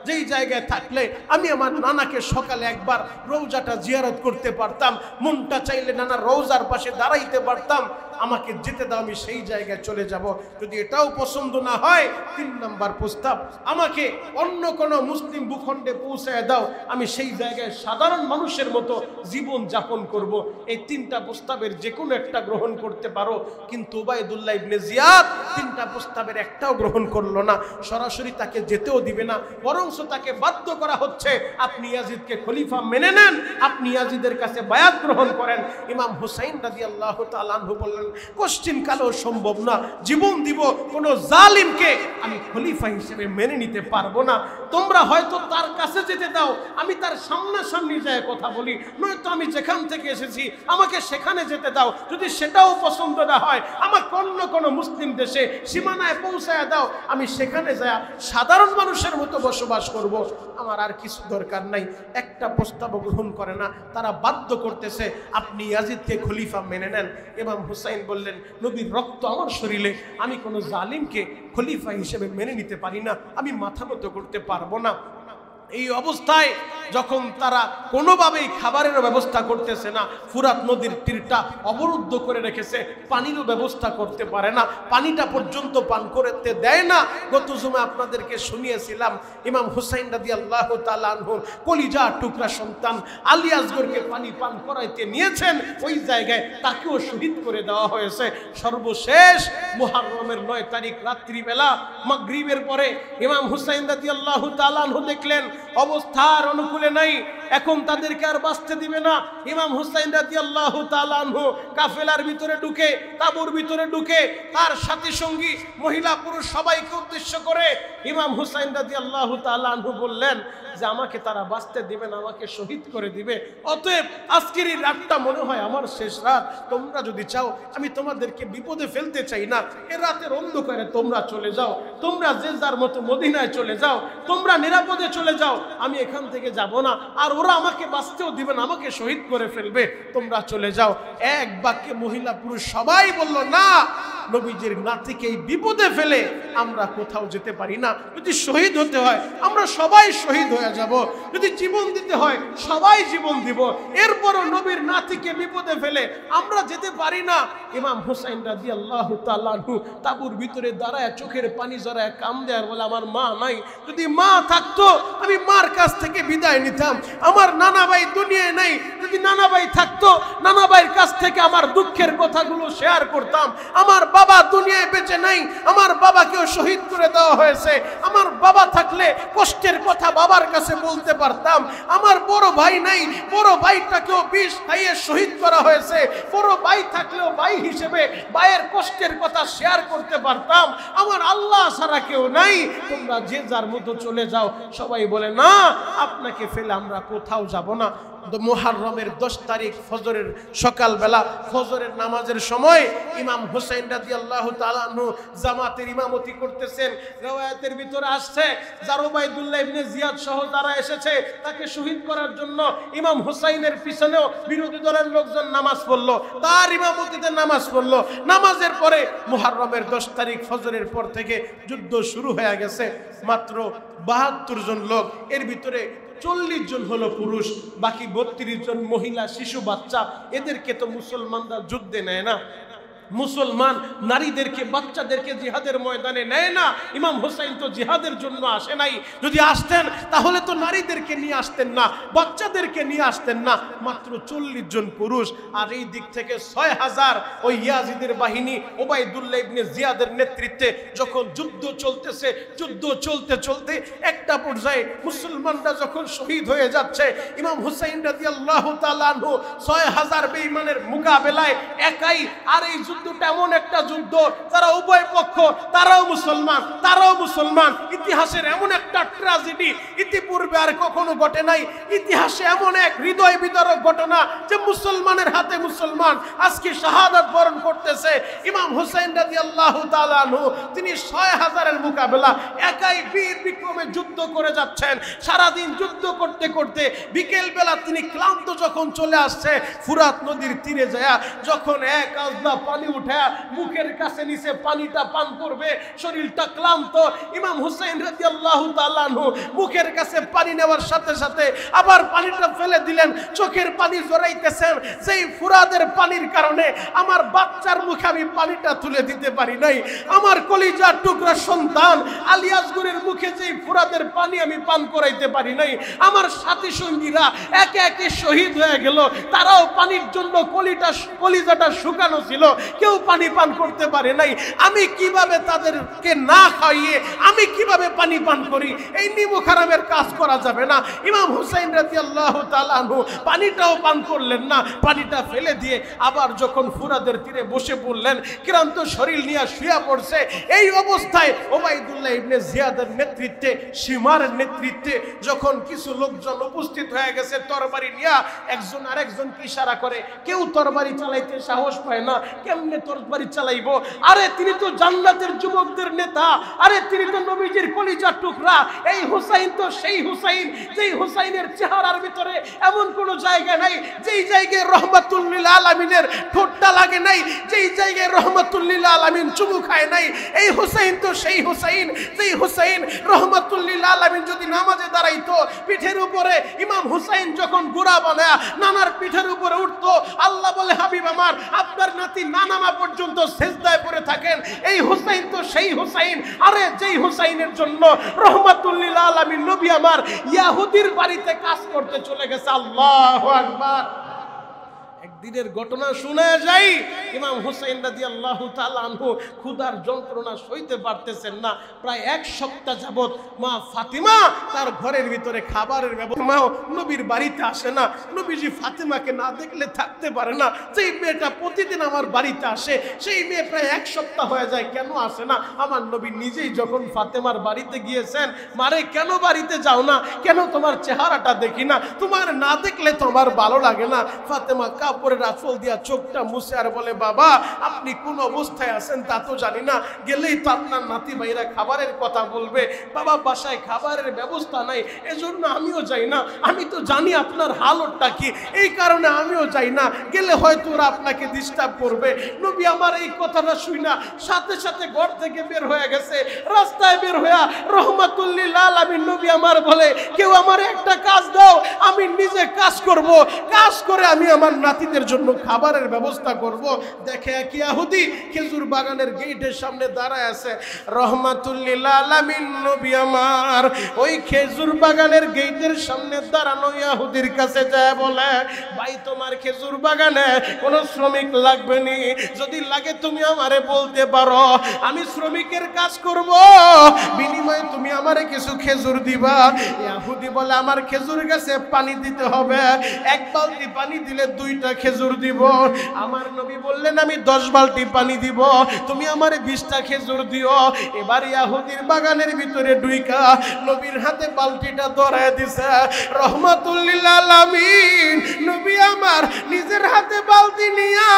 যেই জায়গায় থাকলে আমি আমার নানাকে সকালে একবার রওজাটা জিয়ারত করতে পারতাম, মনটা চাইলে নানার রওজার পাশে দাঁড়াইতে পারতাম, আমাকে যেতে দাও, আমি সেই জায়গায় চলে যাব। যদি এটাও পছন্দ না হয়, 3 নাম্বার প্রস্তাব, আমাকে অন্য কোনো মুসলিম ভূখণ্ডে পৌঁছায় দাও, আমি সেই জায়গায় সাধারণ মানুষের মতো জীবন যাপন করব। এই 3টা প্রস্তাবের যে কোনো একটা গ্রহণ করতে পারো। কিন্তু ওবাইদুল্লাহ ইবনে জিয়াদ 3টা প্রস্তাবের একটাও গ্রহণ করলো না, সরাসরি তাকে যেতেও দিবে না, বরঞ্চ তাকে বাধ্য করা হচ্ছে আপনি ইয়াজিদকে খলিফা মেনে নেন, আপনি ইয়াজিদের কাছে বায়াত গ্রহণ করেন। ইমাম হুসাইন রাদিয়াল্লাহু তাআলা আনহু বললেন, কোশ্চিন কালেও সম্ভব না, জীবন দিব কোন জালিমকে আমি খলিফা হিসেবে মেনে নিতে পারবো না। তোমরা হয়তো তার কাছে যেতে দাও, আমি তার সামনাসামনি যায় কথা বলি, নয়তো আমি যেখান থেকে এসেছি আমাকে সেখানে যেতে দাও। যদি সেটাও পছন্দ না হয়, আমাকে অন্য কোনো মুসলিম দেশে সীমানায় পৌঁছায় দাও, আমি সেখানে যায় সাধারণ মানুষের মতো বসবাস করব, আমার আর কিছু দরকার নাই। একটা প্রস্তাব গ্রহণ করে না, তারা বাধ্য করতেছে আপনি ইয়াজিদকে খলিফা মেনে নেন। ইমাম হুসাইন বললেন, নবীর রক্ত আমার শরীরে, আমি কোনো জালিমকে খলিফা হিসেবে মেনে নিতে পারি না, আমি মাথা নত করতে পারবো না। এই অবস্থায় যখন তারা কোনোভাবেই খাবারের ব্যবস্থা করতেছে না, ফুরাত নদীর তীরটা অবরুদ্ধ করে রেখেছে, পানিরও ব্যবস্থা করতে পারে না, পানিটা পর্যন্ত পান করতে দেয় না। গত জুমে আপনাদেরকে শুনিয়েছিলাম ইমাম হুসাইন রাদিয়াল্লাহু তাআলা আনহুর কলিজা টুকরা সন্তান আলী আসগরকে পানি পান করাইতে নিয়েছেন, ওই জায়গায় তাকেও শহীদ করে দেওয়া হয়েছে। সর্বশেষ মুহররমের 9 তারিখ রাত্রিবেলা মাগরিবের পরে ইমাম হুসাইন রাদিয়াল্লাহু তাআলা আনহু দেখলেন অবস্থার অনুকূলে নাই, এখন তাদেরকে আর বাঁচতে দিবে না। ইমাম হুসাইন রাদিয়াল্লাহু তাআলা আনহু কাফেলার ভিতরে ঢুকে, তাঁবুর ভিতরে ঢুকে তার সাথী সঙ্গী মহিলা পুরুষ সবাইকে উদ্দেশ্য করে ইমাম হুসাইন রাদিয়াল্লাহু তাআলা আনহু বললেন যে আমাকে তারা বাঁচতে দিবে না, আমাকে শহীদ করে দিবে, অতএব আজকের এই রাতটা মনে হয় আমার শেষ রাত, তোমরা যদি চাও আমি তোমাদেরকে বিপদে ফেলতে চাই না, এ রাতের অন্ধকারে তোমরা চলে যাও, তোমরা যে যার মতো মদিনায় চলে যাও, তোমরা নিরাপদে চলে যাও, আমি এখান থেকে যাব না, আর ওরা আমাকে বাঁচতেও দিবে না, আমাকে শহীদ করে ফেলবে, তোমরা চলে যাও। এক বাক্যে মহিলা পুরুষ সবাই বলল না, নবীজির নাতিকে এই বিপদে ফেলে আমরা কোথাও যেতে পারি না। যদি শহীদ হতে হয় আমরা সবাই শহীদ হয়ে যাব, যদি জীবন দিতে হয় সবাই জীবন দিব, এরপরও নবীর নাতিকে বিপদে ফেলে আমরা যেতে পারি না। ইমাম হুসাইন রাদিয়াল্লাহু তাআলা আনহু তাঁবুর ভিতরে দাঁড়ায় চোখের পানি জড়ায় কান্দে আর বলে আমার মা নাই, যদি মা থাকতো আমি মার কাছ থেকে বিদায় নিতাম। আমার নানা ভাই দুনিয়ায় নাই, যদি নানা ভাই থাকতো নানা ভাইয়ের কাছ থেকে আমার দুঃখের কথাগুলো শেয়ার করতাম। আমার বাবা দুনিয়ায় বেঁচে নাই, আমার বাবাকেও শহীদ করে দেওয়া হয়েছে। আমার বাবা থাকলে কষ্টের কথা বাবার কাছে বলতে পারতাম। আমার বড় ভাই নাই, বড় ভাইটাকেও বিষ খাইয়ে শহীদ করা হয়েছে। বড় ভাই থাকলেও ভাই হিসেবে ভাইয়ের কষ্টের কথা শেয়ার করতে পারতাম। আমার আল্লাহ ছাড়া কেউ নাই, তোমরা যে যার মতো চলে যাও। সবাই বলে না, আপনাকে ফেলে আমরা কোথাও যাব না। মুহররমের 10 তারিখ ফজরের সকালবেলা ফজরের নামাজের সময় ইমাম হুসাইন রাদিয়াল্লাহু তাআলা আনহু জামাতের ইমামতি করতেছেন। riwayaতের ভিতরে আসছে যার উবাইদুল্লাহ ইবনে জিয়াদ সহ যারা এসেছে তাকে শহীদ করার জন্য ইমাম হুসাইনের পিছনেও বিরোধী দলের লোকজন নামাজ পড়লো, তার ইমামতিতে নামাজ পড়লো। নামাজের পরে মুহররমের 10 তারিখ ফজরের পর থেকে যুদ্ধ শুরু হয়ে গেছে। মাত্র 72 জন লোক, এর ভিতরে 40 জন হলো পুরুষ, বাকি 32 জন মহিলা, শিশু, বাচ্চা। এদেরকে তো মুসলমানরা যুদ্ধে নেয় না, মুসলমান নারীদেরকে বাচ্চাদেরকে জিহাদের ময়দানে নেয় না। ইমাম হুসাইন তো জিহাদের জন্য আসে নাই, যদি আসতেন তাহলে তো নারীদেরকে নিয়ে আসতেন না, বাচ্চাদেরকে নিয়ে আসতেন না। মাত্র 40 জন পুরুষ, আর এই দিক থেকে 6000 ওই ইয়াজিদের বাহিনী উবাইদুল্লাহ ইবনে জিয়াদের নেতৃত্বে যখন যুদ্ধ চলতেছে, যুদ্ধ চলতে চলতে একটা পর্যায়ে মুসলমানরা যখন শহীদ হয়ে যাচ্ছে, ইমাম হুসাইন রাদিয়াল্লাহু তাআলা আনহু 6000 বেঈমানের মোকাবেলায় একাই। আর এই যুদ্ধটা এমন একটা যুদ্ধ যারা উভয় পক্ষ তারাও মুসলমান। ইতিহাসের এমন একটা ট্র্যাজেডি ইতিপূর্বে আর কখনো ঘটে নাই। ইতিহাসে এমন এক হৃদয় বিদারক ঘটনা যে মুসলমানের হাতে মুসলমান আজকে শাহাদাত বরণ করতেছে। ইমাম হুসাইন রাদিয়াল্লাহু তাআলা আনহু তিনি 6000-এর মোকাবেলা একাই বীর বিক্রমে যুদ্ধ করে যাচ্ছেন। সারা দিন যুদ্ধ করতে করতে বিকেল বেলা তিনি ক্লান্ত যখন চলে আসছে, ফুরাত নদীর তীরে যায় যখন এক আজলা পানি উঠে মুখের কাছে নিচে পানিটা পান করবে, শরীরটা ক্লান্ত। ইমাম হুসাইন রাদিয়াল্লাহু তাআলা আনহু মুখের কাছে পানি নেওয়ার সাথে সাথে আবার পানিটা ফেলে দিলেন, চোখের পানি জড়াইতেছেন। যেই ফুরাদের পানির কারণে আমার বাচ্চার মুখে আমি পানিটা তুলে দিতে পারি নাই, আমার কলিজার টুকরা সন্তান আলিয়াসগুরের মুখে যেই ফুরাদের পানি আমি পান করাইতে পারি নাই, আমার সাথী সঙ্গীরা একে একে শহীদ হয়ে গেল। তারাও পানির জন্য কলিজাটা শুকানো ছিল, কেউ পানি পান করতে পারে নাই। আমি কিভাবে তাদেরকে না খাইয়ে আমি কিভাবে পানি পান করি? এই নিমক হারামের কাজ করা যাবে না। ইমাম হুসাইন রাদিয়াল্লাহু তাআলা আনহু পানিটাও পান করলেন না, পানিটা ফেলে দিয়ে আবার যখন ফুরাদের তীরে বসে পড়লেন, ক্লান্ত শরীর নিয়ে শুয়ে পড়ছে। এই অবস্থায় উবাইদুল্লাহ ইবনে জিয়াদের নেতৃত্বে, সীমার নেতৃত্বে যখন কিছু লোকজন উপস্থিত হয়ে গেছে তরবারি নিয়ে, একজন আরেকজনকে ইশারা করে, কেউ তরবারি চালাইতে সাহস পায় না, কেমনে তরবারি চালাইবো? আরে তিনি তো জান্নাতের যুবকদের নেতা, আরে তিনি তো নবীজির কলিজার টুকরা। এই হুসাইন তো সেই হুসাইন, যেই হুসাইনের চেহারার ভিতরে এমন কোনো জায়গা নাই যেই জায়গায় রহমাতুল লিল আলামিনের ঠোঁটটা লাগে নাই, যেই জায়গায় রহমাতুল লিল আলামিন চুমু খায় নাই। এই হুসাইন তো সেই হুসাইন, যেই হুসাইন রহমাতুল লিল আলামিন যদি নামাজে দাঁড়াইতো, পিঠের উপরে ইমাম হুসাইন যখন গোড়া বানায় নানার পিঠের উপরে উঠতো, আল্লাহ বলে হাবিব আমার আপনার নাতি না নামা পর্যন্ত সেজদায় পড়ে থাকেন। এই হুসাইন তো সেই হুসাইন, আরে যেই হুসাইনের জন্য রহমাতুল লিল আলামিন নবী আমার ইয়াহুদির বাড়িতে কাজ করতে চলে গেছে। আল্লাহু আকবার। একদিনের ঘটনা শুনে যাই, ইমাম হুসাইন রাদিয়াল্লাহু তাআলা আনহু ক্ষুধার যন্ত্রণা সইতে পারতেছেন না। প্রায় 1 সপ্তাহ যাবত মা ফাতিমা তার ঘরের ভিতরে খাবারের ব্যবস্থা, মা নবীর বাড়িতে আসে না। নবীজি ফাতিমাকে না দেখলে থাকতে পারে না। যেই মেয়েটা প্রতিদিন আমার বাড়িতে আসে, সেই মেয়ে প্রায় 1 সপ্তাহ হয়ে যায়, কেন আসে না? আমার নবী নিজেই যখন ফাতেমার বাড়িতে গিয়েছেন, মারে কেন বাড়িতে যাও না? কেন তোমার চেহারাটা দেখি না? তোমার না দেখলে তোমার ভালো লাগে না? ফাতেমা কাপড় কাপড়ের আঁচল দিয়া চোখটা মুছে আর বলে, বাবা আপনি কোন অবস্থায় আছেন তা তো জানি না, গেলেই তো আপনার নাতি ভাইরা খাবারের কথা বলবে। বাবা বাসায় খাবারের ব্যবস্থা নাই, এজন্য আমিও যাই না। আমি তো জানি আপনার হালতটা কি, এই কারণে আমিও যাই না, গেলে হয়তো ওরা আপনাকে ডিস্টার্ব করবে। নবী আমার এই কথাটা শুই না সাথে সাথে ঘর থেকে বের হয়ে গেছে। রাস্তায় বের হইয়া রহমাতুল লিল আলামিন নবী আমার বলে, কেউ আমার একটা কাজ দাও, আমি নিজে কাজ করব, কাজ করে আমি আমার নাতিদের জন্য খাবারের ব্যবস্থা করব। দেখে এক ইহুদি খেজুর বাগানের গেটের সামনে দাঁড়ায় আছে। রহমাতুল লিল আলামিন নবী আমার ওই খেজুর বাগানের গেটের সামনে দাঁড়ানো ইহুদির কাছে যায় বলে, ভাই তোমার খেজুর বাগানে কোন শ্রমিক লাগবে নি? যদি লাগে তুমি আমারে বলতে পারো, আমি শ্রমিকের কাজ করব, বিনিময়ে তুমি আমারে কিছু খেজুর দিবা। ইহুদি বলে, আমার খেজুর গাছে পানি দিতে হবে, এক বালতি পানি দিলে 2টা খেজুর দিব। আমার নবী বললেন, আমি 10 বালতি পানি দিব, তুমি আমারে 20টা খেজুর দিও। এবার ইহুদির বাগানের ভিতরে ঢুইকা নবীর হাতে বালতিটা ধরায় দিছে। রহমাতুল লিল আলামিন নবী আমার নিজের হাতে বালতি নিয়া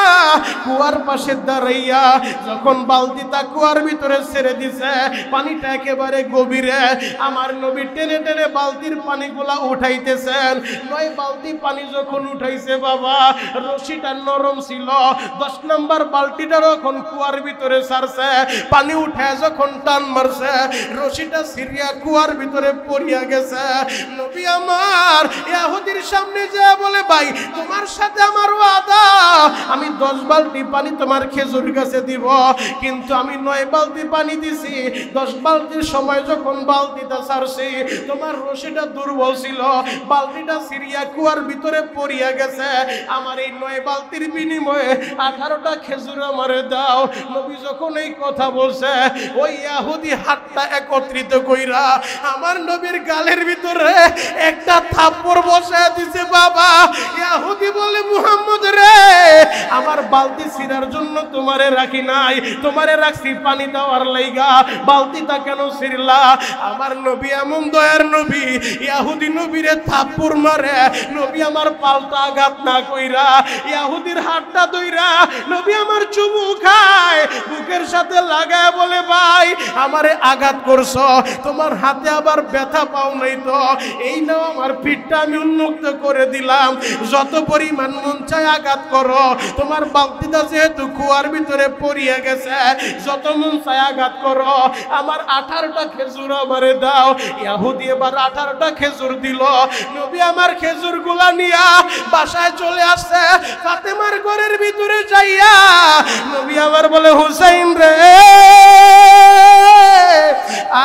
কুয়ার পাশে দাঁড়াইয়া যখন বালতিটা কুয়ার ভিতরে ছেড়ে দিছে, পানিটা একেবারে গভীরে, আমার নবী টেনে টেনে বালতির পানিগুলা উঠাইতেছেন। 9 বালতি পানি যখন উঠাইছে বাবা, রশিটা নরম ছিল। 10 নম্বর বালতিটা যখন কুয়ার ভিতরে ছাড়ছে, পানি উঠায় যখন টান মারছে, রশিটা সিরিয়া কুয়ার ভিতরে পড়িয়া গেছে। নবী আমার ইহুদির সামনে যায় বলে, ভাই তোমার সাথে আমার ওয়াদা, আমি 10 বালতি পানি তোমার খেজুর গাছে দিব, কিন্তু আমি 9 বালতি পানি দিছি। 10 বালতির সময় যখন বালতিটা ছাড়ছি, তোমার রশিটা দুর্বল ছিল, বালতিটা সিরিয়া কুয়ার ভিতরে পড়িয়া গেছে। আমার এই 9 বালতির বিনিময়ে 18টা খেজুর আমারে দাও। নবী যখন এই কথা বলছে, ওই ইহুদি হাতটা একত্রিত কইরা আমার নবীর গালের ভিতরে একটা থাপ্পড় বসায় দিছে। বাবা ইহুদি বলে, মুহাম্মদ রে, আমার বালতি ছিঁড়ার জন্য তোমারে রাখি নাই, তোমারে রাখছি পানি দেওয়ার লাইগা, বালতিটা কেন ছিঁড়লা? আমার নবী এমন দয়ার নবী, ইহুদি নবীরে থাপ্পড় মারে, নবী আমার পাল্টা আঘাত না কইরা ইহুদির হাতটা ধইরা নবী আমার চুমু খায়, বুকের সাথে লাগায় বলে, ভাই আমারে আঘাত করছো, তোমার হাতে আবার ব্যথা পাও নাই তো, এই নাও আমার পিঠটা আমি উন্মুক্ত করে দিলাম, যত পরিমাণ মন চায় আঘাত করো, তোমার বালতিটা যেহেতু কুয়ার ভিতরে পড়িয়া গেছে, যত মন চায় আঘাত করো, আমার 18টা খেজুর আমারে দাও। ইহুদি এবার 18টা খেজুর দিল। নবী আমার খেজুর গুলা নিয়া বাসায় চলে আসছে। ফাতেমার ঘরের ভিতরে যাইয়া নবী আমার বলে, হুসাইন রে,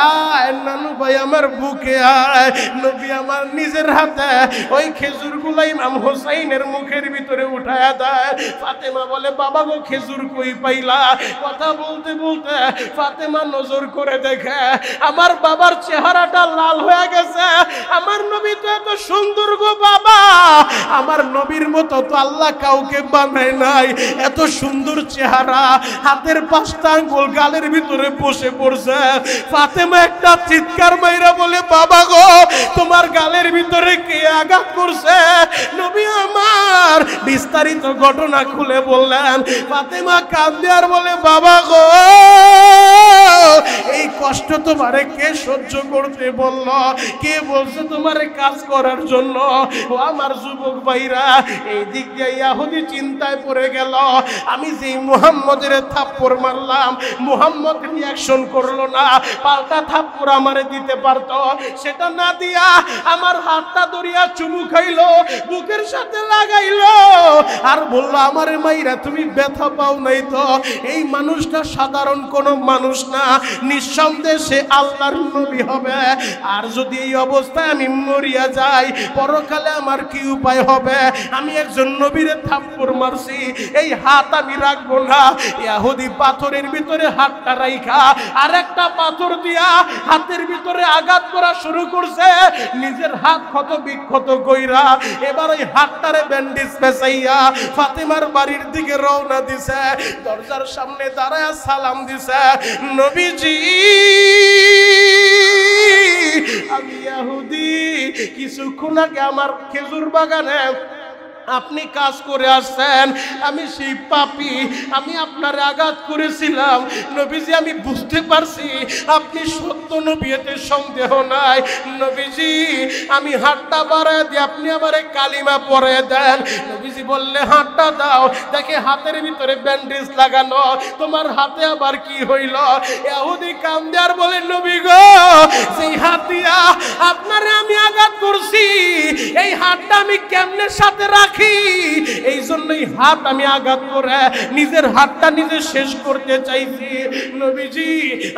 আয় নানু ভাই আমার বুকে আয়। নবী আমার নিজের হাতে ওই খেজুর গুলা ইমাম হুসাইনের মুখের ভিতরে উঠায়া দেয়। ফাতেমা বলে, বাবা গো খেজুর কই পাইলা? কথা বলতে বলতে ফাতেমা নজর করে দেখে আমার বাবার চেহারাটা লাল হয়ে গেছে। আমার নবী তো এত সুন্দর গো বাবা, আমার নবীর মতো তো আল্লাহ কাউকে বানায় নাই, এত সুন্দর চেহারা, হাতের 5টা আঙ্গুল গালের ভিতরে বসে পড়ছে। ফাতেমা একটা চিৎকার মাইরা বলে, বাবা গো তোমার গালের ভিতরে কে আঘাত করছে? নবী আমার বিস্তারিত ঘটনা খুলে বললেন। ফাতেমা কাঁদে আর বলে, বাবা গো এই কষ্ট তোমারে কে সহ্য করতে বলল? কে বলছে তোমারে কাজ করার জন্য? ও আমার যুবক ভাইরা, এই দিক দিয়ে ইহুদি চিন্তায় পড়ে গেল, আমি যে মুহাম্মদের থাপ্পড় মারলাম, মুহাম্মদ রিঅ্যাকশন করলো না, পাল্টা থাপ্পড় আমারে দিতে পারতো, সেটা না দিয়া আমার হাতটা ধরিয়া চুমু খাইলো, বুকের সাথে লাগাইলো আর বললো, আমারে মাইরা তুমি ব্যথা পাও নাই তো? এই মানুষটা সাধারণ কোনো মানুষ না, নিঃসন্দেহে সে আল্লাহর নবী হবে। আর যদি এই অবস্থায় আমি মরিয়া যাই, পরকালে আমার কি উপায় হবে? আমি একজন নবীরে থাপ্পড় মারছি, এই হাত আমি রাখবো না। ইহুদি পাথরের ভিতরে হাতটা রাইখা আর একটা পাথর দিয়া হাতের ভিতরে আঘাত করা শুরু করছে, নিজের হাত ক্ষত বিক্ষত কইরা এবার ওই হাতটারে ব্যান্ডেজ পেঁচাইয়া ফাতেমার বাড়ির দিকে রওনা দিছে। দরজার সামনে দাঁড়ায় সালাম দিছে, নবীজি আমি ইহুদি, কিছুক্ষণ আগে আমার খেজুর বাগানে আপনি কাজ করে আসছেন, আমি সেই পাপী, আমি আপনার আঘাত করেছিলাম নবীজি, আমি বুঝতে পারছি আপনি সত্য নবী, এতে সন্দেহ নাই। নবীজি আমি হাতটা বাড়ায় দিই, আপনি আমারে কালিমা পরে দেন। নবীজি বললে হাতটা দাও, দেখে হাতের ভিতরে ব্যান্ডেজ লাগানো। তোমার হাতে আবার কি হইল? ইহুদি কান্দে আর বলে, নবী গো, সেই হাত দিয়া আপনারে আমি আঘাত করছি, এই হাতটা আমি কেমনে সাথে রাখি? এই জন্যই হাত আমি আঘাত করে নিজের হাতটা নিজে শেষ করতে চাইছি। নবীজি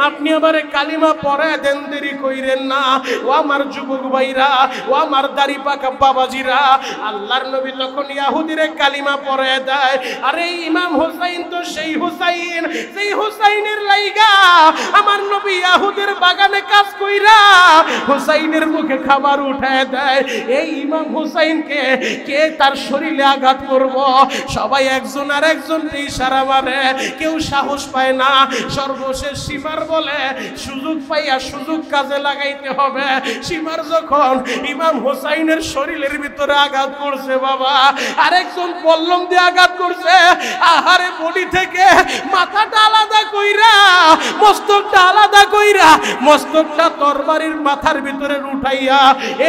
আপনি আমারে কালিমা পড়ায় দেন, দেরি কইরেন না। ও আমার যুবক ভাইরা, ও আমার দাড়ি পাকা বাবাজিরা, আল্লাহর নবী তখন ইহুদিরে কালিমা পড়ায় দেয়। আরে ইমাম হুসাইন তো সেই হুসাইন, সেই হুসাইনের লাইগা আমার নবী ইহুদের বাগানে কাজ কইরা হুসাইনের মুখে খাবার উঠায় দেয়। এই ইমাম হুসাইনকে কে তার শরীরে আঘাত করব? সবাই একজন আর একজনকে ইশারা মারে, কেউ সাহস পায় না। সর্বশেষ সীমার বলে সুযোগ পাইয়া সুযোগ কাজে লাগাইতে হবে। সীমার যখন ইমাম হুসাইনের শরীরের ভিতরে আঘাত করছে বাবা, আরেকজন বল্লম দিয়ে আঘাত করছে। আহারে বডি থেকে মাথাটা আলাদা কইরা, মস্তকটা আলাদা কইরা, মস্তকটা তরবারির মাথার ভিতরে উঠাইয়া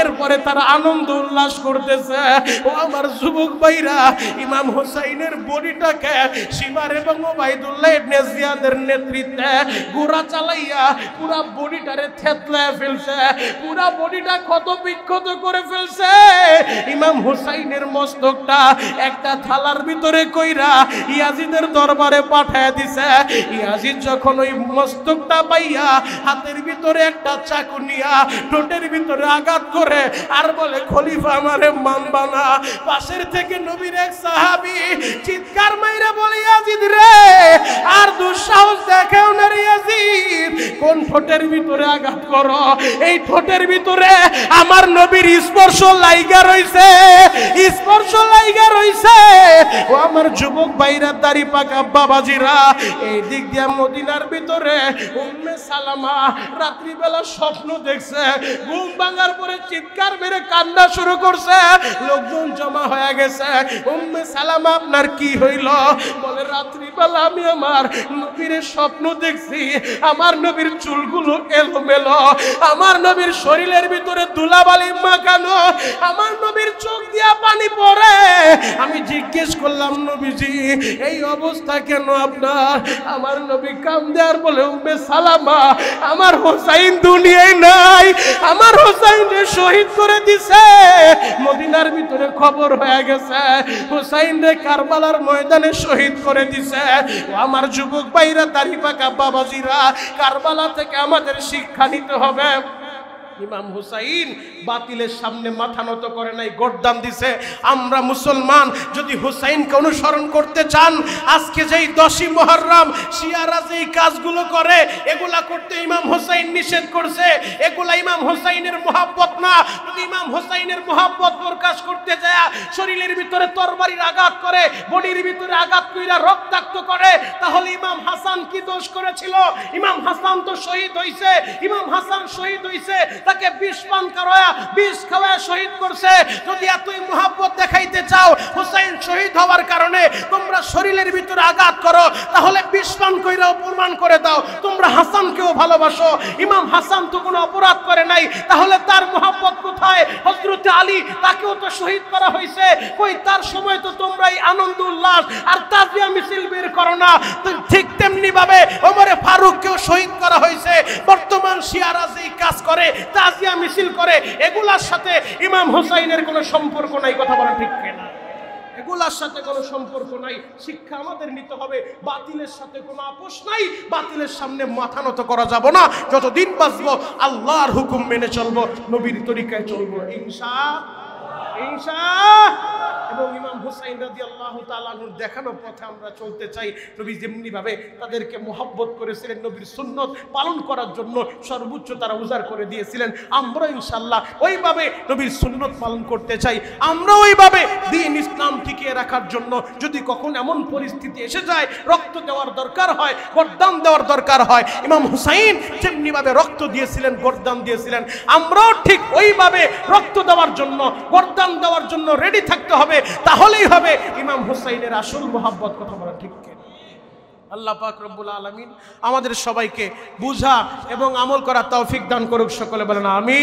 এরপরে তারা আনন্দ উল্লাস করতেছে। ও আমার যুবক ভাইরা, ইমাম হুসাইনের বডিটাকে শিমার এবং ওবাইদুল্লাহ ইবনে জিয়াদের নেতৃত্বে গোড়া চালাইয়া পুরা বডিটারে থেতলায় ফেলছে, পুরা বডিটা ক্ষত বিক্ষত করে ফেলছে। ইমাম হুসাইনের মস্তকটা একটা থালার ভিতরে কইরা ইয়াজিদের দরবারে পাঠায় দিছে। ইয়াজিদ যখন ওই মস্তকটা পাইয়া হাতের ভিতরে একটা চাকু নিয়া ঠোঁটের ভিতরে আঘাত করে আর বলে, খলিফা আমারে মানবা না। পাশের থেকে নবীর এক সাহাবী চিৎকার মাইরা বলে, ইয়াজিদ রে, আর দুঃসাহস দেখাও না রে ইয়াজিদ, কোন ঠোঁটের ভিতরে আঘাত করো? এই ঠোঁটের ভিতরে আমার নবীর স্পর্শ লাইগা রইছে, স্পর্শ লাইগা রইছে। ও আমার যুবক ভাইরা, দাড়ি পাকা বাবাজিরা, এই দিক দিয়ে মদিনার ভিতরে উম্মে সালামা রাত্রিবেলা স্বপ্ন দেখছে। ঘুম ভাঙার পরে চিৎকার মেরে কান্না শুরু করছে, লোকজন জমা হয়ে গেছে। উম্মে সালামা আপনার কি হইল? বলে, রাত্রিবেলা আমি আমার নবীর স্বপ্ন দেখছি, আমার নবীর চুলগুলো এলোমেলো, আমার নবীর শরীরের ভিতরে ধুলাবালি মাখানো, আমার নবীর চোখ দিয়া পানি পড়ে। আমি জিজ্ঞেস করলাম, নবীজি এই অবস্থা কেন আপনার? আমার নবী কান্দে আর বলে, উম্মে সালামা, আমার হোসাইন দুনিয়ায় নাই, আমার হোসাইনকে শহীদ করে দিছে। মদিনার ভিতরে খবর হয়ে গেছে, হোসাইনকে কারবালার ময়দানে শহীদ করে দিছে। ও আমার যুবক ভাইরা, দাড়ি পাকা বাবাজিরা, কারবালা থেকে আমাদের শিক্ষা নিতে হবে। ইমাম হুসাইন বাতিলের সামনে মাথা নত করে নাই, গর্দান দিছে। আমরা মুসলমান যদি হুসাইনকে অনুসরণ করতে চান, আজকে যেই 10ই মুহররম শিয়ারা যেই কাজগুলো করে, এগুলা করতে ইমাম হুসাইন নিষেধ করছে। এগুলা ইমাম হুসাইনের মহব্বত না। যদি ইমাম হুসাইনের মহব্বত প্রকাশ করতে যায় শরীরের ভিতরে তরবারির আঘাত করে, বডির ভিতরে আঘাত কইরা রক্তাক্ত করে, তাহলে ইমাম হাসান কি দোষ করেছিল? ইমাম হাসান তো শহীদ হইছে। ইমাম হাসান শহীদ হইছে, তাকে বিষ পান করায়া, বিষ খাওয়া শহীদ করছে। যদি এতই মহব্বত দেখাইতে চাও হুসাইন শহীদ হওয়ার কারণে তোমরা শরীরের ভিতরে আঘাত করো, তাহলে বিষ পান কইরা প্রমাণ করে দাও তোমরা হাসানকেও ভালোবাসো। ইমাম হাসান তো কোনো অপরাধ করে নাই, তাহলে তার মহব্বত কোথায়? হযরত আলী, তাকেও তো শহীদ করা হয়েছে। কই তার সময় তো তোমরাই আনন্দ উল্লাস আর তাজিয়া মিছিল বের করো না। ঠিক তেমনি ভাবে ওমরে ফারুককেও শহীদ করা হয়েছে। বর্তমান শিয়ারা যেই কাজ করে, তাজিয়া মিছিল করে, এগুলার সাথে ইমাম হুসাইনের কোনো সম্পর্ক নাই। কথা বলা ঠিক কিনা? এগুলার সাথে কোনো সম্পর্ক নাই। শিক্ষা আমাদের নিতে হবে, বাতিলের সাথে কোনো আপোষ নাই, বাতিলের সামনে মাথা নত করা যাব না। যতদিন বাঁচবো আল্লাহর হুকুম মেনে চলবো, নবীর তরিকায় চলবো, এবং ইমাম হুসাইন রাদিয়াল্লাহু তাআলা আনহুর দেখানো পথে আমরা চলতে চাই। নবী যেমনি ভাবে তাদেরকে মহব্বত করেছিলেন, নবীর সুন্নত পালন করার জন্য সর্বোচ্চ তারা উজাড় করে দিয়েছিলেন, আমরা ইনশাআল্লাহ ওইভাবে নবীর সুন্নত পালন করতে চাই। আমরা ওইভাবে দ্বীন ইসলাম টিকিয়ে রাখার জন্য যদি কখন এমন পরিস্থিতি এসে যায় রক্ত দেওয়ার দরকার হয়, গর্দান দেওয়ার দরকার হয়, ইমাম হুসাইন যেমনি ভাবে রক্ত দিয়েছিলেন, গর্দান দিয়েছিলেন, আমরাও ঠিক ওইভাবে রক্ত দেওয়ার জন্য, মর্দান দেওয়ার জন্য রেডি থাকতে হবে, তাহলেই হবে ইমাম হুসাইনের আসল মোহাব্বত। কথা বলা ঠিক কিনা? আল্লাহ পাক রব্বুল আলামিন আমাদের সবাইকে বুঝা এবং আমল করার তৌফিক দান করুক। সকলে বলেন আমিন।